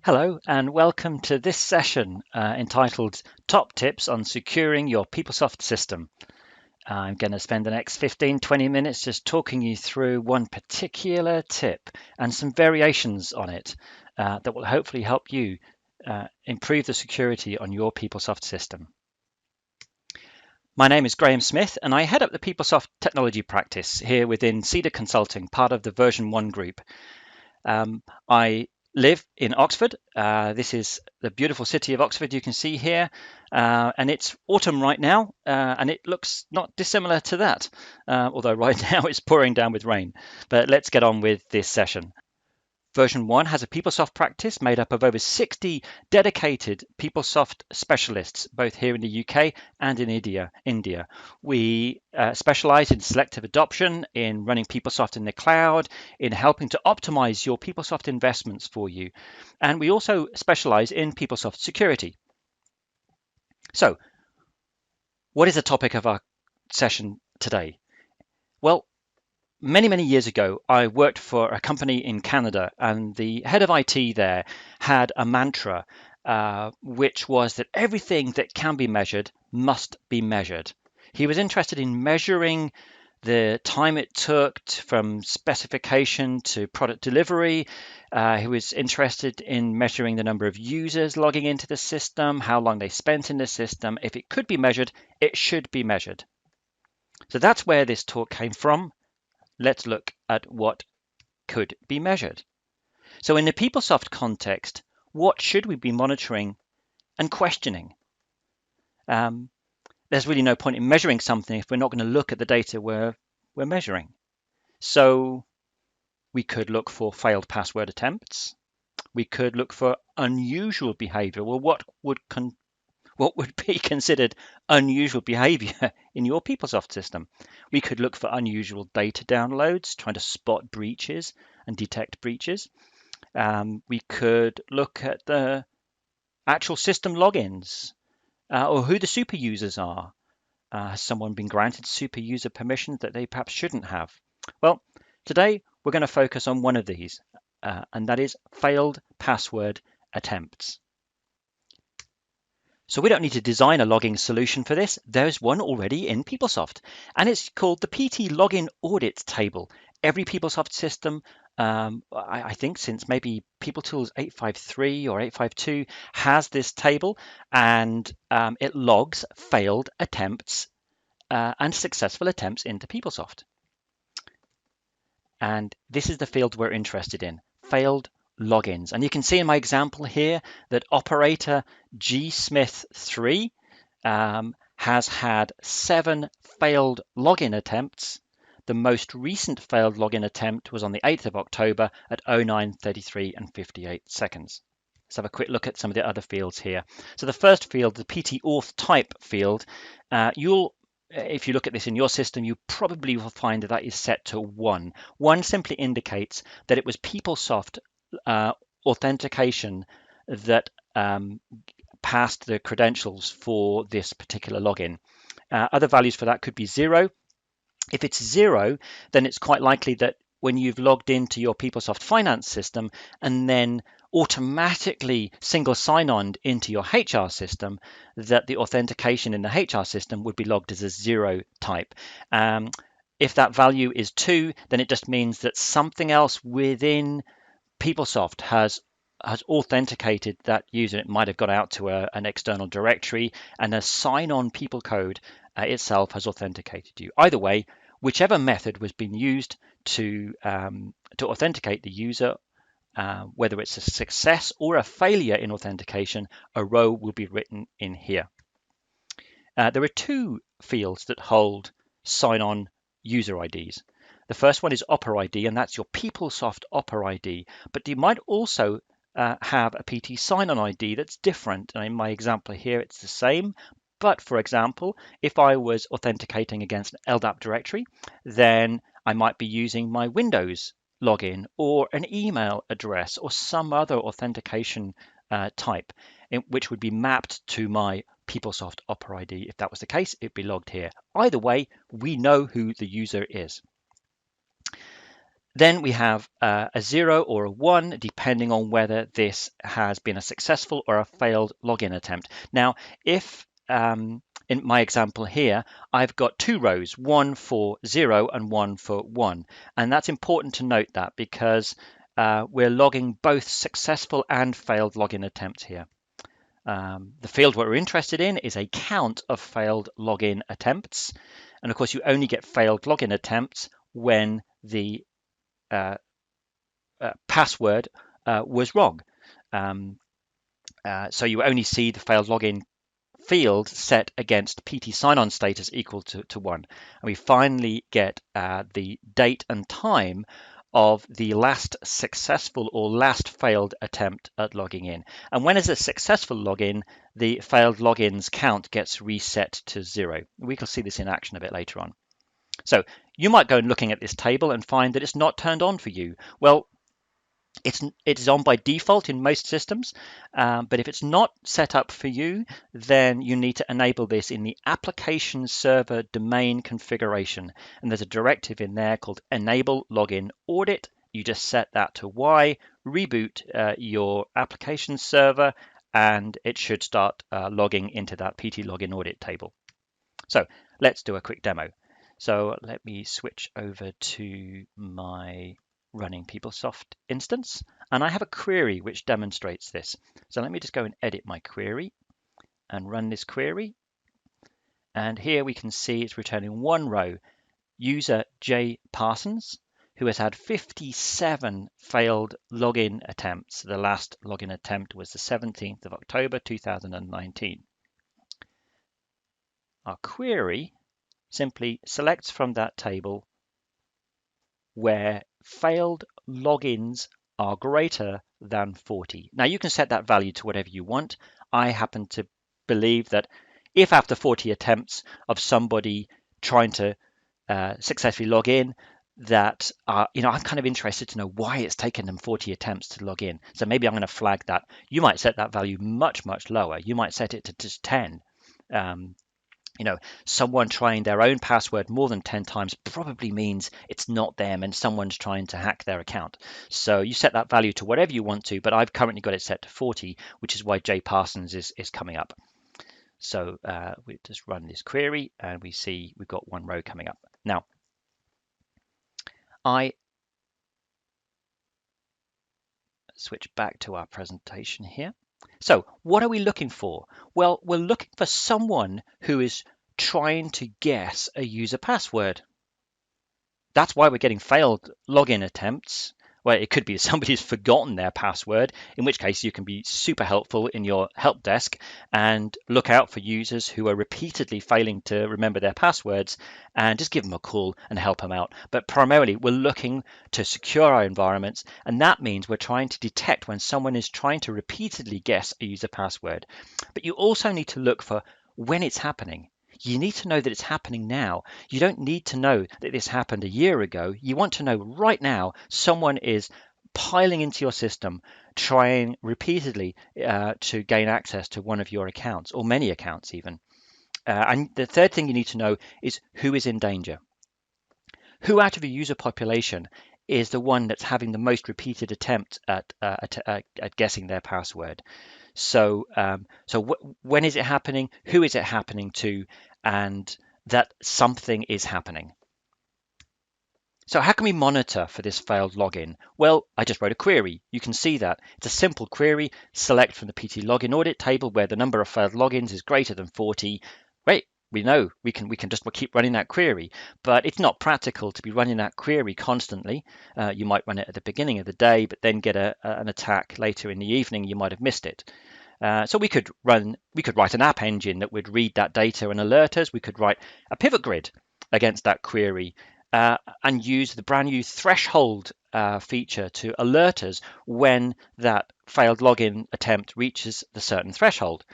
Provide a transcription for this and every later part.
Hello, and welcome to this session entitled Top Tips on Securing Your PeopleSoft System. I'm going to spend the next 15-20 minutes just talking you through one particular tip and some variations on it that will hopefully help you improve the security on your PeopleSoft system. My name is Graham Smith, and I head up the PeopleSoft technology practice here within Cedar Consulting, part of the version 1 group. I live in Oxford. This is the beautiful city of Oxford you can see here, and it's autumn right now, and it looks not dissimilar to that, although right now it's pouring down with rain. But let's get on with this session. Version 1 has a PeopleSoft practice made up of over 60 dedicated PeopleSoft specialists, both here in the UK and in India. We specialize in selective adoption, in running PeopleSoft in the cloud, in helping to optimize your PeopleSoft investments for you. And we also specialize in PeopleSoft security. So, what is the topic of our session today? Well, many years ago, I worked for a company in Canada, and the head of IT there had a mantra, which was that everything that can be measured must be measured. He was interested in measuring the time it took from specification to product delivery. He was interested in measuring the number of users logging into the system, how long they spent in the system. If it could be measured, it should be measured. So that's where this talk came from. Let's look at what could be measured. So in the PeopleSoft context, what should we be monitoring and questioning? There's really no point in measuring something if we're not going to look at the data we're measuring. So we could look for failed password attempts. We could look for unusual behavior. Well, what would be considered unusual behavior in your PeopleSoft system? We could look for unusual data downloads, trying to spot breaches and detect breaches. We could look at the actual system logins or who the super users are. Has someone been granted super user permissions that they perhaps shouldn't have? Well, today we're going to focus on one of these, and that is failed password attempts. So we don't need to design a logging solution for this. There's one already in PeopleSoft, and it's called the PT Login Audit Table. Every PeopleSoft system, I think since maybe PeopleTools 853 or 852, has this table, and it logs failed attempts and successful attempts into PeopleSoft. And this is the field we're interested in, failed logins. And you can see in my example here that operator gsmith3 has had 7 failed login attempts. The most recent failed login attempt was on the 8th of October at 09:33 and 58 seconds. Let's have a quick look at some of the other fields here. So the first field, the PT auth type field, if you look at this in your system, you probably will find that that is set to 1. 1 simply indicates that it was PeopleSoft authentication that passed the credentials for this particular login. Other values for that could be 0. If it's 0, then it's quite likely that when you've logged into your PeopleSoft finance system and then automatically single sign-on into your HR system, that the authentication in the HR system would be logged as a 0 type. If that value is 2, then it just means that something else within PeopleSoft has authenticated that user. It might have got out to an external directory, and a sign-on people code itself has authenticated you. Either way, whichever method was being used to authenticate the user, whether it's a success or a failure in authentication, a row will be written in here. There are 2 fields that hold sign-on user IDs. The first one is Opera ID, and that's your PeopleSoft Opera ID. But you might also have a PT sign-on ID that's different. And in my example here, it's the same. But for example, if I was authenticating against an LDAP directory, then I might be using my Windows login or an email address or some other authentication type, which would be mapped to my PeopleSoft Opera ID. If that was the case, it'd be logged here. Either way, we know who the user is. Then we have a 0 or a 1, depending on whether this has been a successful or a failed login attempt. Now, if in my example here, I've got two rows, one for 0 and one for 1. And that's important to note that because we're logging both successful and failed login attempts here. The field what we're interested in is a count of failed login attempts. And of course, you only get failed login attempts when the password was wrong. So you only see the failed login field set against PT sign-on status equal to 1. And we finally get the date and time of the last successful or last failed attempt at logging in. And when is a successful login, the failed logins count gets reset to 0. We can see this in action a bit later on. So you might go and looking at this table and find that it's not turned on for you. Well, it's on by default in most systems, but if it's not set up for you, then you need to enable this in the application server domain configuration. And there's a directive in there called enable login audit. You just set that to Y, reboot your application server, and it should start logging into that PT login audit table. So let's do a quick demo. So let me switch over to my running PeopleSoft instance, and I have a query which demonstrates this. So let me just go and edit my query and run this query. And here we can see it's returning one row, user J Parsons, who has had 57 failed login attempts. The last login attempt was the 17th of October 2019. Our query simply selects from that table where failed logins are greater than 40. Now you can set that value to whatever you want. I happen to believe that if after 40 attempts of somebody trying to successfully log in, that I'm kind of interested to know why it's taken them 40 attempts to log in. So maybe I'm going to flag that. You might set that value much, much lower. You might set it to just 10. Someone trying their own password more than 10 times probably means it's not them and someone's trying to hack their account. So you set that value to whatever you want to, but I've currently got it set to 40, which is why J Parsons is coming up. So we just run this query and we see we've got one row coming up. Now, I switch back to our presentation here. So what are we looking for? Well, we're looking for someone who is trying to guess a user password. That's why we're getting failed login attempts. Well, it could be somebody's forgotten their password, in which case you can be super helpful in your help desk and look out for users who are repeatedly failing to remember their passwords and just give them a call and help them out. But primarily, we're looking to secure our environments, and that means we're trying to detect when someone is trying to repeatedly guess a user password. But you also need to look for when it's happening. You need to know that it's happening now. You don't need to know that this happened a year ago. You want to know right now someone is piling into your system, trying repeatedly to gain access to one of your accounts or many accounts even. And the third thing you need to know is who is in danger. Who out of your user population is the one that's having the most repeated attempt at guessing their password? So when is it happening? Who is it happening to? And that something is happening. So how can we monitor for this failed login? Well, I just wrote a query. You can see that. It's a simple query. Select from the PT login audit table where the number of failed logins is greater than 40. Great. We know we can just keep running that query, but it's not practical to be running that query constantly. You might run it at the beginning of the day, but then get an attack later in the evening. You might have missed it. So we could write an app engine that would read that data and alert us. We could write a pivot grid against that query and use the brand new threshold feature to alert us when that failed login attempt reaches the certain threshold.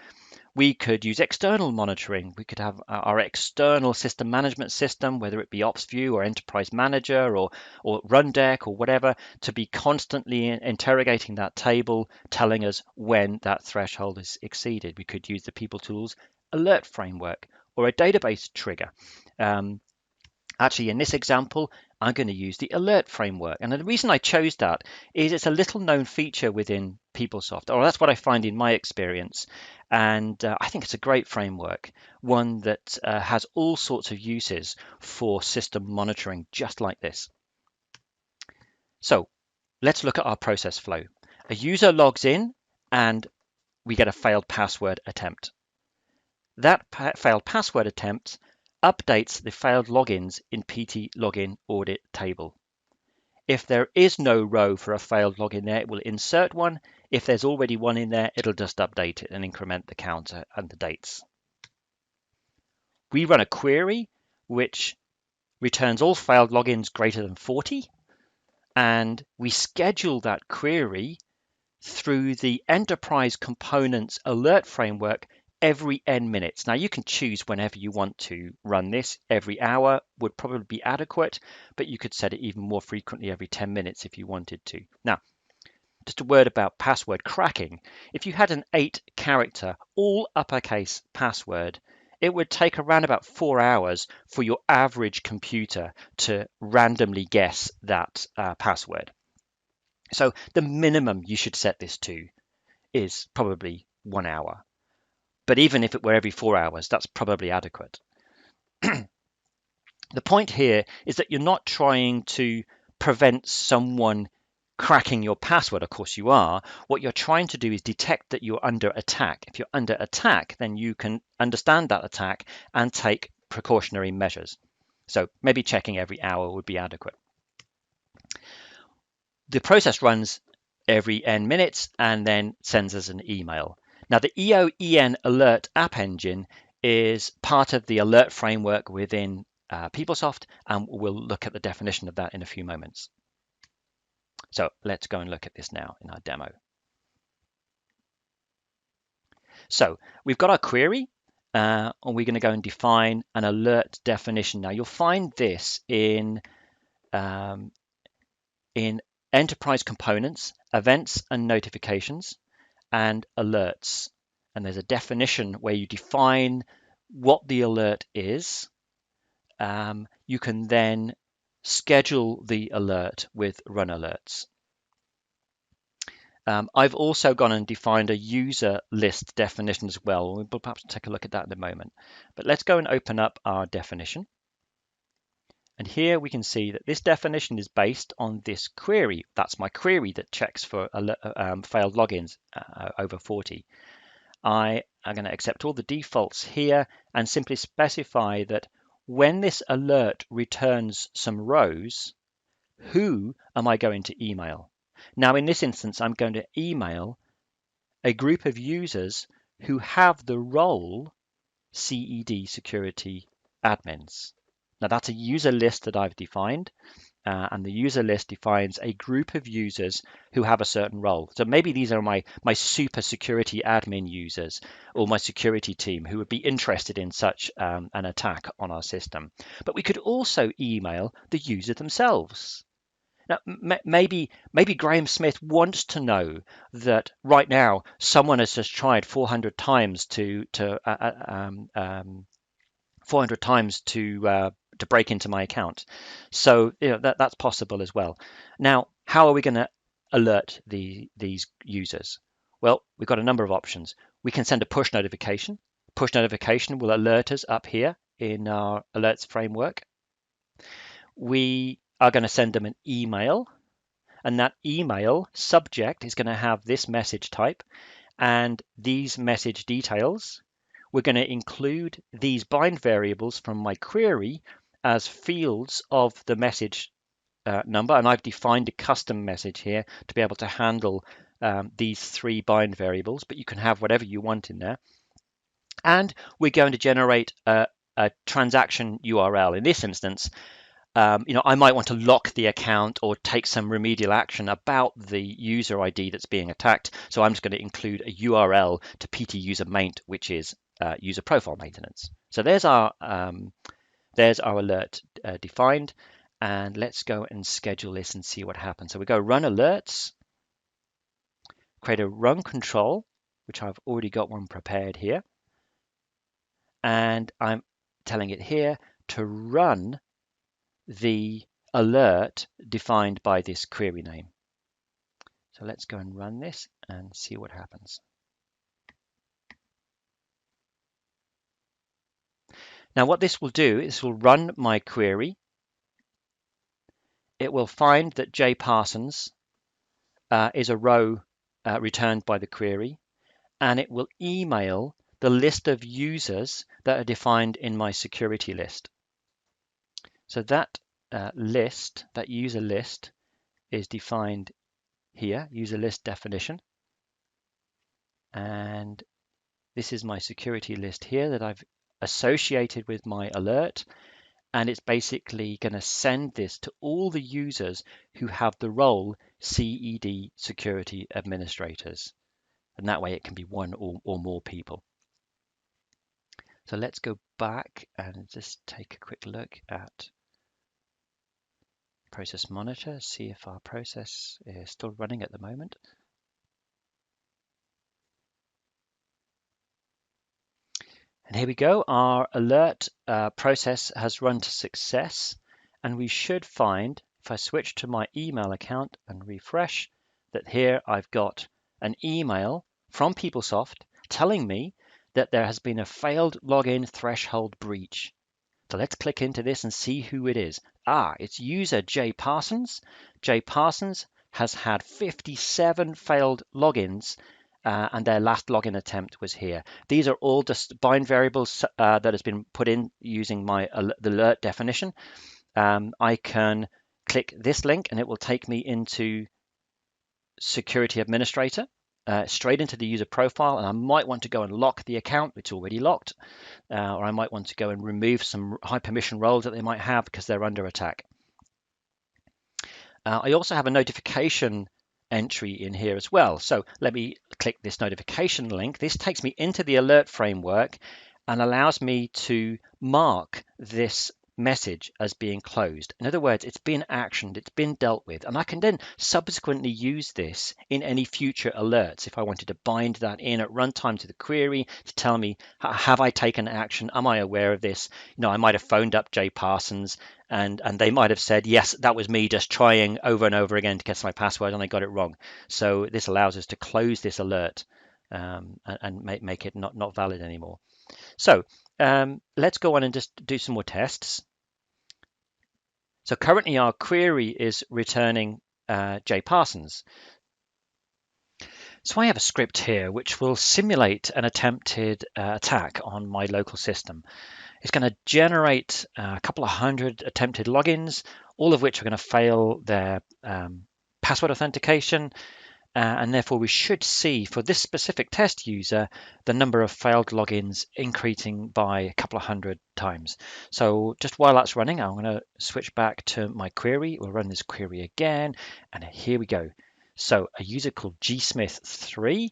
We could use external monitoring. We could have our external system management system, whether it be OpsView or Enterprise Manager or Rundeck or whatever, to be constantly interrogating that table, telling us when that threshold is exceeded. We could use the PeopleTools alert framework or a database trigger. Actually, in this example, I'm going to use the alert framework. And the reason I chose that is it's a little known feature within PeopleSoft, or that's what I find in my experience. And I think it's a great framework, one that has all sorts of uses for system monitoring, just like this. So let's look at our process flow. A user logs in and we get a failed password attempt. That failed password attempt updates the failed logins in PT login audit table. If there is no row for a failed login there, it will insert one. If there's already one in there, it'll just update it and increment the counter and the dates. We run a query which returns all failed logins greater than 40, and we schedule that query through the enterprise components alert framework every n minutes. Now you can choose whenever you want to run this. Every hour would probably be adequate, but you could set it even more frequently, every 10 minutes if you wanted to. Now, just a word about password cracking. If you had an 8-character, all uppercase password, it would take around about 4 hours for your average computer to randomly guess that password. So the minimum you should set this to is probably 1 hour. But even if it were every 4 hours, that's probably adequate. The point here is that you're not trying to prevent someone cracking your password. Of course you are. What you're trying to do is detect that you're under attack. If you're under attack, then you can understand that attack and take precautionary measures. So maybe checking every hour would be adequate. The process runs every n minutes and then sends us an email. Now, the EOEN Alert App Engine is part of the alert framework within PeopleSoft, and we'll look at the definition of that in a few moments. So let's go and look at this now in our demo. So we've got our query, and we're going to go and define an alert definition. Now, you'll find this in Enterprise Components, Events and Notifications, and Alerts. And there's a definition where you define what the alert is. You can then schedule the alert with Run Alerts. I've also gone and defined a user list definition as well. We'll perhaps take a look at that in a moment. But let's go and open up our definition. And here we can see that this definition is based on this query. That's my query that checks for failed logins over 40. I am going to accept all the defaults here and simply specify that when this alert returns some rows, who am I going to email? Now, in this instance, I'm going to email a group of users who have the role CED security admins. Now, that's a user list that I've defined, and the user list defines a group of users who have a certain role. So maybe these are my super security admin users or my security team who would be interested in such an attack on our system. But we could also email the user themselves. Now, maybe Graham Smith wants to know that right now someone has just tried 400 times to break into my account. So that's possible as well. Now, how are we going to alert these users? Well, we've got a number of options. We can send a push notification. Push notification will alert us up here in our alerts framework. We are going to send them an email, and that email subject is going to have this message type and these message details. We're going to include these bind variables from my query as fields of the message number, and I've defined a custom message here to be able to handle these 3 bind variables, but you can have whatever you want in there. And we're going to generate a transaction URL. In this instance, I might want to lock the account or take some remedial action about the user ID that's being attacked. So I'm just going to include a URL to PT user maint, which is user profile maintenance. So there's our alert defined, and let's go and schedule this and see what happens. So we go run alerts, create a run control, which I've already got one prepared here, and I'm telling it here to run the alert defined by this query name. So let's go and run this and see what happens. Now what this will do is will run my query. It will find that J Parsons is a row returned by the query, and it will email the list of users that are defined in my security list. So that list, that user list, is defined here, user list definition. And this is my security list here that I've associated with my alert. And it's basically going to send this to all the users who have the role CED security administrators. And that way it can be one or more people. So let's go back and just take a quick look at process monitor, see if our process is still running at the moment. And here we go, our alert process has run to success, and we should find, if I switch to my email account and refresh, that here I've got an email from PeopleSoft telling me that there has been a failed login threshold breach. So let's click into this and see who it is. It's user J Parsons. J Parsons has had 57 failed logins, and their last login attempt was here. These are all just bind variables that has been put in using my the alert definition. I can click this link and it will take me into Security Administrator, straight into the user profile, and I might want to go and lock the account. It's already locked. Or I might want to go and remove some high permission roles that they might have because they're under attack. I also have a notification entry in here as well. So let me click this notification link. This takes me into the alert framework and allows me to mark this message as being closed. In other words, it's been actioned, it's been dealt with, and I can then subsequently use this in any future alerts if I wanted to bind that in at runtime to the query to tell me, have I taken action? Am I aware of this? I might have phoned up J Parsons and they might have said, yes, that was me just trying over and over again to guess my password and I got it wrong. So this allows us to close this alert and make it not valid anymore. So let's go on and just do some more tests. So currently our query is returning J Parsons. So I have a script here which will simulate an attempted attack on my local system. It's going to generate a couple of hundred attempted logins, all of which are going to fail their password authentication. And therefore, we should see for this specific test user, the number of failed logins increasing by a couple of hundred times. So just while that's running, I'm going to switch back to my query. We'll run this query again. And here we go. So a user called gsmith3,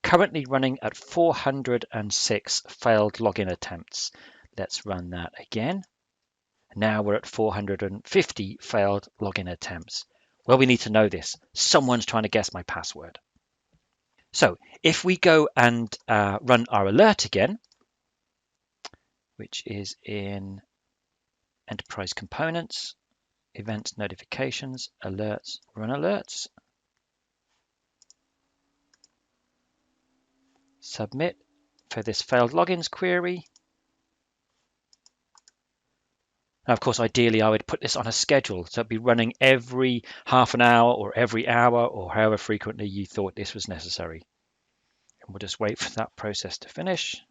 currently running at 406 failed login attempts. Let's run that again. Now we're at 450 failed login attempts. Well, we need to know this. Someone's trying to guess my password. So if we go and run our alert again, which is in Enterprise Components, Event Notifications, Alerts, Run Alerts, submit for this failed logins query. Now, of course, ideally, I would put this on a schedule. So it'd be running every half an hour or every hour or however frequently you thought this was necessary. And we'll just wait for that process to finish.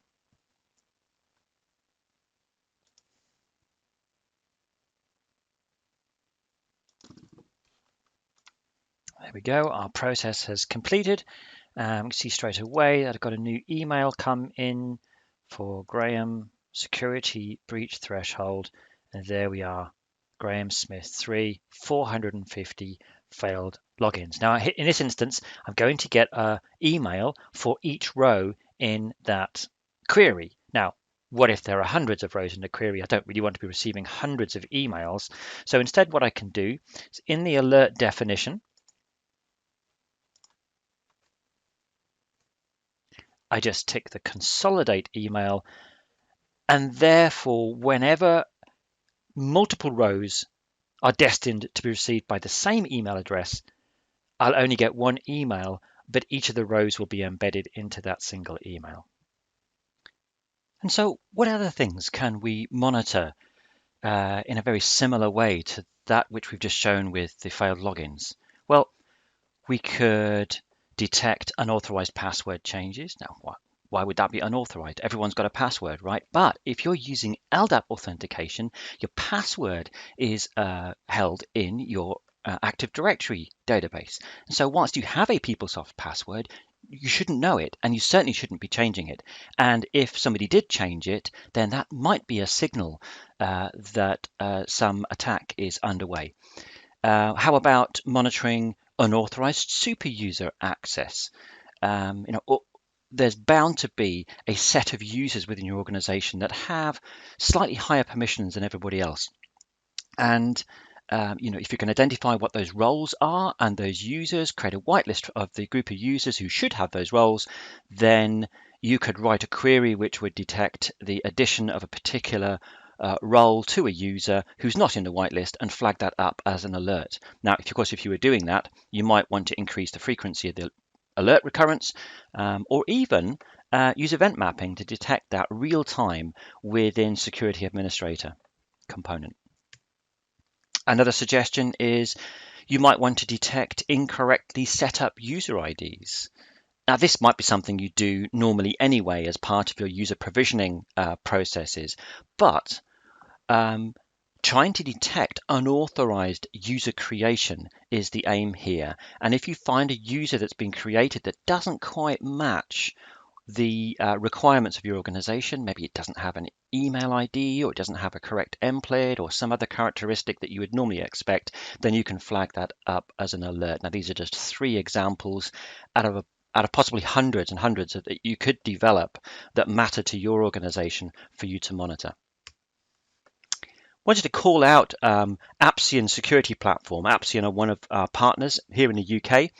There we go. Our process has completed. You can see straight away that I've got a new email come in for Graham security breach threshold. And there we are, Graham Smith 3, 450 failed logins. Now, in this instance, I'm going to get an email for each row in that query. Now, what if there are hundreds of rows in the query? I don't really want to be receiving hundreds of emails. So instead, what I can do is in the alert definition, I just tick the consolidate email, and therefore, whenever multiple rows are destined to be received by the same email address, I'll only get one email, but each of the rows will be embedded into that single email. And so what other things can we monitor in a very similar way to that which we've just shown with the failed logins? Well, we could detect unauthorized password changes. Now, why would that be unauthorized? Everyone's got a password, right? But if you're using LDAP authentication, your password is held in your Active Directory database. And so once you have a PeopleSoft password, you shouldn't know it, and you certainly shouldn't be changing it. And if somebody did change it, then that might be a signal that some attack is underway. How about monitoring unauthorized super user access? There's bound to be a set of users within your organization that have slightly higher permissions than everybody else. And if you can identify what those roles are and those users, create a whitelist of the group of users who should have those roles, then you could write a query which would detect the addition of a particular role to a user who's not in the whitelist and flag that up as an alert. Now, of course, if you were doing that, you might want to increase the frequency of the alert recurrence, or even use event mapping to detect that real time within Security Administrator component. Another suggestion is you might want to detect incorrectly set up user IDs. Now, this might be something you do normally anyway as part of your user provisioning processes, but trying to detect unauthorized user creation is the aim here. And if you find a user that's been created that doesn't quite match the requirements of your organization, maybe it doesn't have an email ID or it doesn't have a correct template or some other characteristic that you would normally expect, then you can flag that up as an alert. Now, these are just 3 examples out of possibly hundreds and hundreds that you could develop that matter to your organization for you to monitor. Wanted to call out Apsian security platform. Apsian are one of our partners here in the UK.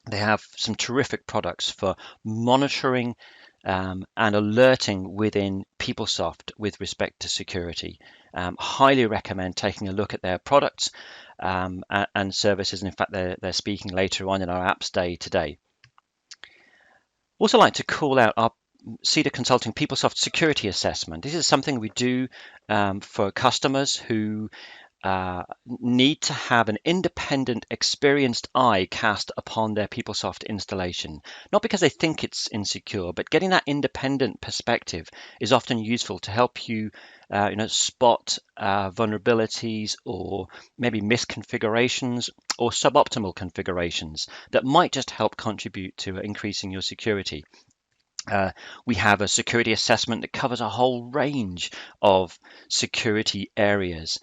They have some terrific products for monitoring and alerting within PeopleSoft with respect to security. Highly recommend taking a look at their products and services. And in fact, they're speaking later on in our Apps Day today. Also like to call out our Cedar Consulting PeopleSoft Security Assessment. This is something we do for customers who need to have an independent, experienced eye cast upon their PeopleSoft installation. Not because they think it's insecure, but getting that independent perspective is often useful to help you, spot vulnerabilities or maybe misconfigurations or suboptimal configurations that might just help contribute to increasing your security. We have a security assessment that covers a whole range of security areas,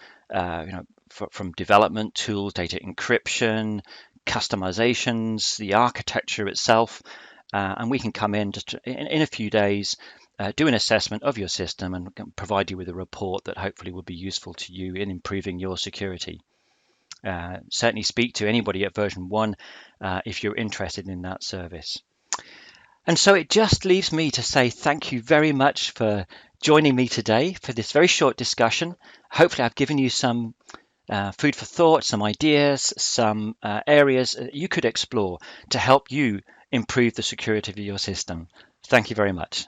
from development tools, data encryption, customizations, the architecture itself, and we can come in just in a few days, do an assessment of your system and provide you with a report that hopefully will be useful to you in improving your security. Certainly speak to anybody at version 1 if you're interested in that service. And so it just leaves me to say thank you very much for joining me today for this very short discussion. Hopefully I've given you some food for thought, some ideas, some areas you could explore to help you improve the security of your system. Thank you very much.